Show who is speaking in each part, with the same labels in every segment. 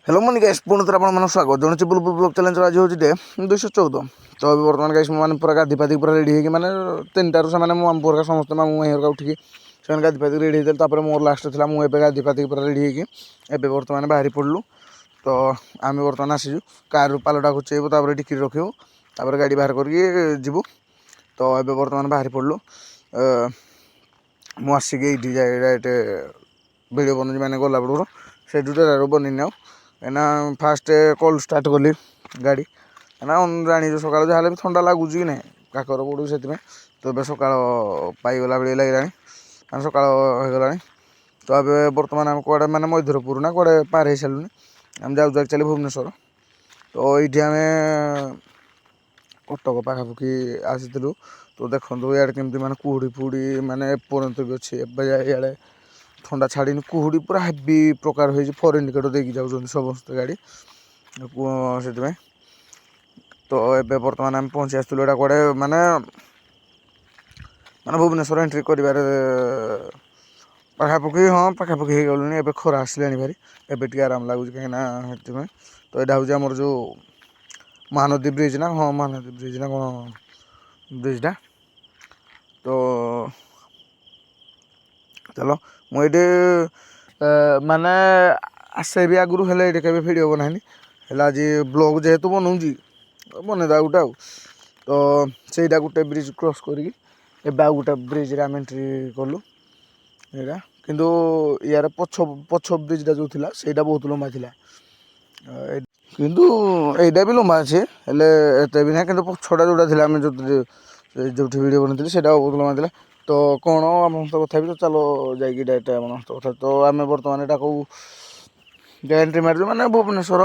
Speaker 1: Hello money guys पुणी थोड़ा आप स्वागत जन बुलबुल ब्लॉग चैलेंज आज हूँ डे 214 तो अभी बर्तमान गाइस मैंने पूरा गाधी पाती पूरा रेडी होगी मैंने 3टारू से मो मामू पुरा समस्त मामू माई उठिकी से गाधी पाती रेडी होते मोर लास्ट था मुझे गाधी पाती पूरा रेडी होगी एवं बर्तमान बाहरी पड़लु तो आम बर्तमान आसीजु कार पालटा खुचेबू टिकी रखू गाड़ी बाहर करके जीवु तो ये बर्तमान बाहरी पड़लु मुझे ये डायरेक्ट वीडियो बनूँ मैंने गला बेलू से बननी एना फास्ट कल स्टार्ट कली गाड़ी ना जानी सकाल जहाँ भी थंडा लगुच कि ना काकर पड़ू से तो ये सका पाईगला बेले लगे सका होगा तो ये बर्तमान आम कड़े मैंने मधुरपुर ना कड़े पार हो सारूँ आम जाऊँ एक्चुअली भुवनेश्वर तो ये आम कटक पाखापाखि आसीलु तो देखो इे केमती मैंने कुहुड़ी फुहुड़ी मानने एपर्यंत भी अच्छी इे थंडा छाड़ी कुहुड़ी पूरा हेवी प्रकार हो फॉर इंडिकेटर देकी जाऊँ समस्त गाड़ी से तो ये बर्तमान आम पहुँची आसलु एटा कड़े माने माने भुवनेश्वर एंट्री कर पाखापाखि हाँ पाखापाखि हो गलुनी ए खरा आसलानी भारी एबे टी आराम लगुच कहीं तो यहाँ हूँ आमर जो महानदी ब्रिज ना हाँ महानदी ब्रिज ना कौन ब्रिजटा तो चलो मुझे माने आसे भी आगु हेल्ले ये केवे भिड बनानी है आज ब्लॉग जेहेतु बनाऊँगी बनईदा गोटे तो सहीटा गोटे ब्रिज क्रॉस करके आ गोटे ब्रिज आम एंट्री कलु यहाँ किंतु यार पछ पछ ब्रिजटा जो था सहीटा बहुत लंबा था किंतु एटा भी लंबा अच्छे एत भी ना कि पछटा जोटा थी आम जो वीडियो बनती से बहुत लंबा था तो कौन आम सहित कथा तो चलो जाकि डायरेक्ट आम सहित कथा तो आम बर्तमान यहाँ कौ एंट्री मारिजु माने भुवनेश्वर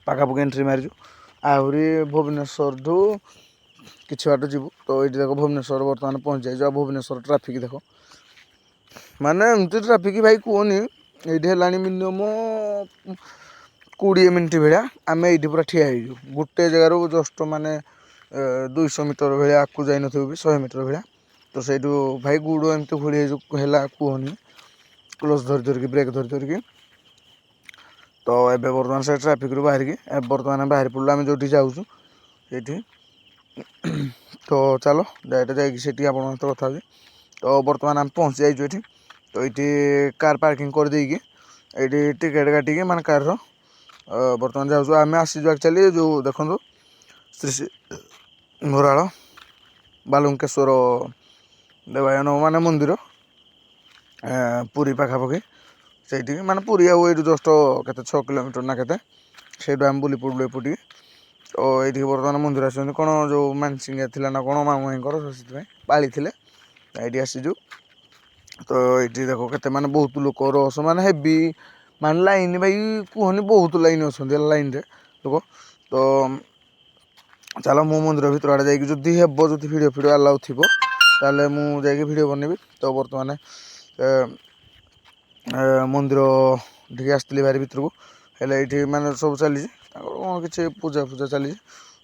Speaker 1: पाखापाखि एंट्री मारिजु आहरी भुवनेश्वर ठू किसी बाट जीवु तो ये देख भुवनेश्वर बर्तमान पहुँच जाइए भुवनेश्वर ट्राफिक देख माने एमती ट्राफिक भाई कहनी ये मिनिमम 20 मिनिट भाया आम ये पूरा ठिया हो गोटे जगार जस्ट माने 200 मीटर भाया आकू जाइन भी 100 मीटर भाया तो सही भाई गुड़ एमती खोली है कहनी क्लोज धरी धरिकी ब्रेक धरी धरिकी तो ये बर्तमान से ट्राफिक रू बाहर की बर्तमान बाहर पड़ू आम जो जाऊँ ये तो चलो डायरेक्ट जाकि आप कथा तो बर्तमान आम पहुँची जाइए ये तो ये कार पार्किंग कर देकी ये टिकेट काटिकी माने कार बर्तमान जाऊँ आम आसीजु एक्चुअली जो देखो श्री घोराल बालुंकेश्वर देवायन माने मंदिर पुरी पाखापाखि से माने पुरी आउ जस्ट के 6 किलोमीटर ना के आम बुली पड़ू एपटी तो ये बर्तमान मंदिर आस कौन जो मानसिंगा थी ना कौन मामू से पाली ये आसीजु तो ये देख के बहुत लोक रस माने हेवी मान लाइन भाई कहनी बहुत लाइन अच्छा लाइन रे लोक तो चलो मु मंदिर भर आड़े जाकि जदि हे जो भिडियो फिडियो आलाउ थी ताले मुझे भिडियो बनैबी तो बर्तमान मंदिर ठीक आसती भारी भितर को हेल्ले ये माने सब चली कौन कि पूजा पूजा चली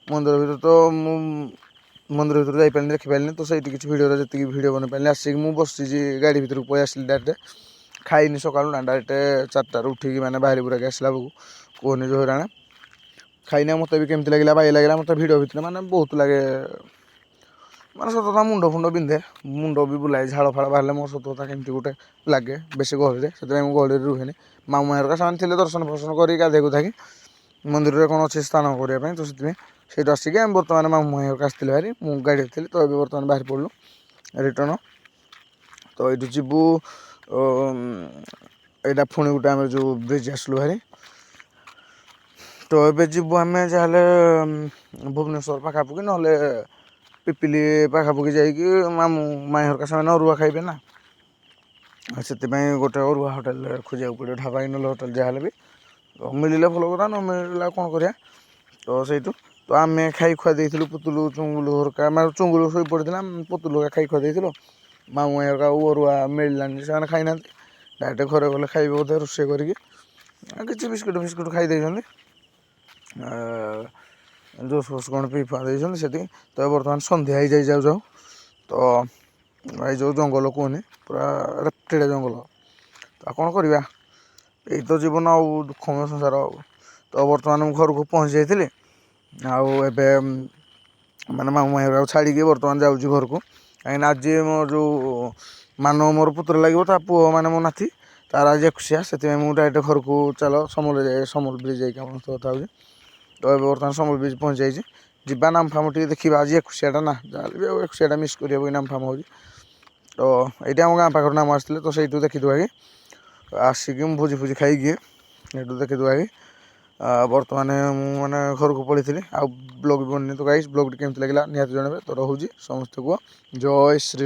Speaker 1: मंदिर भर तो मंदिर भर जापारे देखिपारे तो सही किसी भिडियो जी भिडियो बन पारे आसिक मुझे बसी गाड़ी भर को पलि डायरेक्ट खाइनी सका डायरेक्ट 4टार उठिकी मैंने बाहरी बुराक आसला बेलू कहनी जो हराण खाइना मत भी केमती लगे बाई लगे मत भिडियो भितर माने बहुत लगे माने सतता मुंड फुंड बिंधे मुंड भी बुलाए झाड़ फाड़ बाहर मोर सतता केमती गोटे लगे बेस गहली से गहली रुहे मामू हरका से दर्शन फर्शन कर गाधे गुधाकी मंदिर में कौन अच्छे स्नान करने तो से आसिक आम बर्तमान मामू हरका आसते भारी मुझे गाड़ी थी तो ये बर्तमान बाहर पड़लु रिटर्न तो ये जीवु यहाँ पुणी गोटे आम जो ब्रिज आसलु भारी तो ये जीवु आम जहाँ भुवनेश्वर पाखापाखि ना पिपिली पाखापाखि जाकि मामू माई हरका से अरुआ खाइबे ना से गोटे अरुआ होटेल खोजा पड़ो ढाबा इन होटेल जहाँ भी तो मिलले भल कथा न मिलला कौन करा तो सहीठू तो आम खाई खुआ देलु पुतुलु चुंगुलु हरका मैं चुंगुलु शो पड़ा पुतुलु खाई खुआ देलु मामू हरका अरुआ मिललानी से खाई ना डायरेक्ट घरे गले खाइबे बोधे रोषे करके किसी बिस्कुट फिस्कुट खाई जुस फुस कौन पी फुआ देती तो बर्तमान सन्ध्या ही जाऊ जाऊ तो ये जो जंगल कहनी पूरा रेप्टेड जंगल तो कौन करवा ଏଇ ତ ଜୀବନ ଆଉ ଦୁଃଖମୟ ସଂସାର ଆଉ। ତ ବର୍ତ୍ତମାନ ମୁଁ ଘରକୁ ପହଞ୍ଚି ଯାଇଥିଲି ଆଉ ଏବେ ମାନେ ମାମୁଁ ମାଇଁଙ୍କୁ ଛାଡ଼ିକି ବର୍ତ୍ତମାନ ଯାଉଛି ଘରକୁ। କାହିଁକିନା ଆଜି ମୋ ଯେଉଁ ମାନବ ମୋର ପୁତ୍ର ଲାଗିବ ତା ପୁଅ ମାନେ ମୋ ନାତି ତାର ଆଜି 21, ସେଥିପାଇଁ ମୁଁ ଡାଇରେକ୍ଟ ଘରକୁ ଚାଲ ସମ୍ବଲପୁର ଯାଇକି ଆପଣଙ୍କ ସହ କଥା ହେଉଛି। ତ ଏବେ ବର୍ତ୍ତମାନ ସମ୍ବଲପୁର ପହଞ୍ଚି ଯାଇଛି। ଯିବା ନାମଫାମ ଟିକେ ଦେଖିବା ଆଜି 21ଟା ନା, ଯାହେଲେ ବି ଆଉ 21ଟା ମିସ୍ କରିବାକୁ ନାମଫାମ ହେଉଛି। ତ ଏଇଠି ଆମ ଗାଁ ପାଖରୁ ନାମ ଆସିଥିଲେ ତ ସେଇଠୁ ଦେଖିଦବା କି ଆସିକି ମୁଁ ଭୋଜି ଖାଇକି ସେଇଠୁ ଦେଖିଦବା କି ବର୍ତ୍ତମାନ ମୁଁ ମାନେ ଘରକୁ ପଳେଇଥିଲି। ଆଉ ବ୍ଲଗ୍ ବି ବନିନି। ତ ଗାଇସ୍ ବ୍ଲଗ୍ଟି କେମିତି ଲାଗିଲା ନିହାତି ଜଣାଇବେ। ତ ରହୁଛି, ସମସ୍ତେ କୁହ ଜୟ ଶ୍ରୀ।